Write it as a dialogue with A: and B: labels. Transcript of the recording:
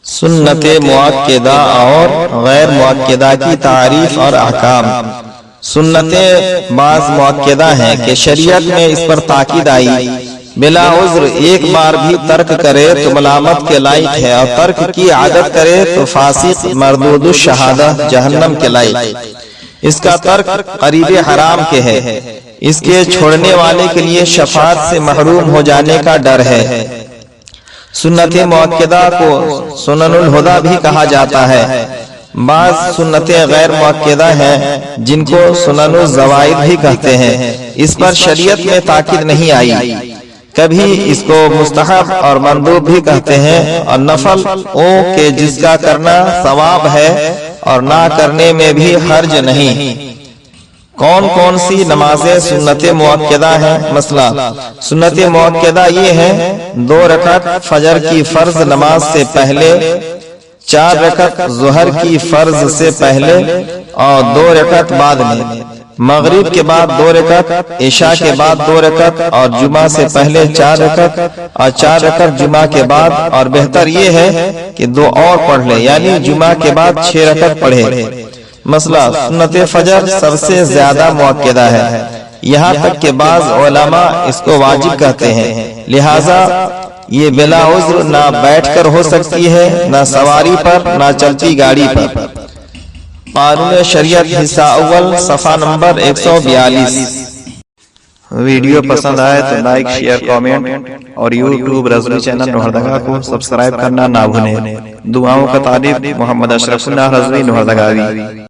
A: سنت مؤکدہ اور غیر مؤکدہ کی تعریف اور احکام۔ سنتیں بعض مؤکدہ ہیں کہ شریعت میں اس پر تاکید آئی، بلا عذر ایک بار بھی ترک کرے تو ملامت کے لائق ہے، اور ترک کی عادت کرے تو فاسق مردود الشہادہ جہنم کے لائق۔ اس کا ترک قریب حرام کے ہے، اس کے چھوڑنے والے کے لیے شفاعت سے محروم ہو جانے کا ڈر ہے۔ سنت مؤکدہ کو سنن الہدی بھی کہا جاتا ہے۔ بعض سنتیں غیر مؤکدہ ہیں جن کو سنن الزوائد بھی کہتے ہیں، اس پر شریعت میں تاکید نہیں آئی۔ کبھی اس کو مستحب اور مندوب بھی کہتے ہیں، اور نفل کہ جس کا کرنا ثواب ہے اور نہ کرنے میں بھی حرج نہیں۔ کون کون سی نمازیں سنت مؤکدہ ہیں؟ مسئلہ سنت مؤکدہ یہ ہیں: 2 رکعت فجر کی فرض نماز سے پہلے، 4 رکعت ظہر کی فرض سے پہلے اور 2 رکعت بعد میں، مغرب کے بعد 2 رکعت، عشاء کے بعد 2 رکعت، اور جمعہ سے پہلے 4 رکعت اور 4 رکعت جمعہ کے بعد، اور بہتر یہ ہے کہ 2 اور پڑھ لے، یعنی جمعہ کے بعد 6 رکعت پڑھے۔ مسئلہ سنت فجر سب سے زیادہ مؤکدہ ہے، یہاں تک کہ بعض علماء اس کو واجب کہتے ہیں، لہذا یہ بلا عذر نہ بیٹھ کر ہو سکتی ہے، نہ سواری پر، نہ چلتی گاڑی پر۔ قانون شریعت حصہ اول صفحہ نمبر 142۔ ویڈیو پسند آئے تو لائک، شیئر، کامنٹ اور یوٹیوب رضوی چینل لوہردگا کو سبسکرائب کرنا نہ بھولیں۔ دعاؤں کا طالب محمد اشرف اللہ رضوی لوہردگاوی۔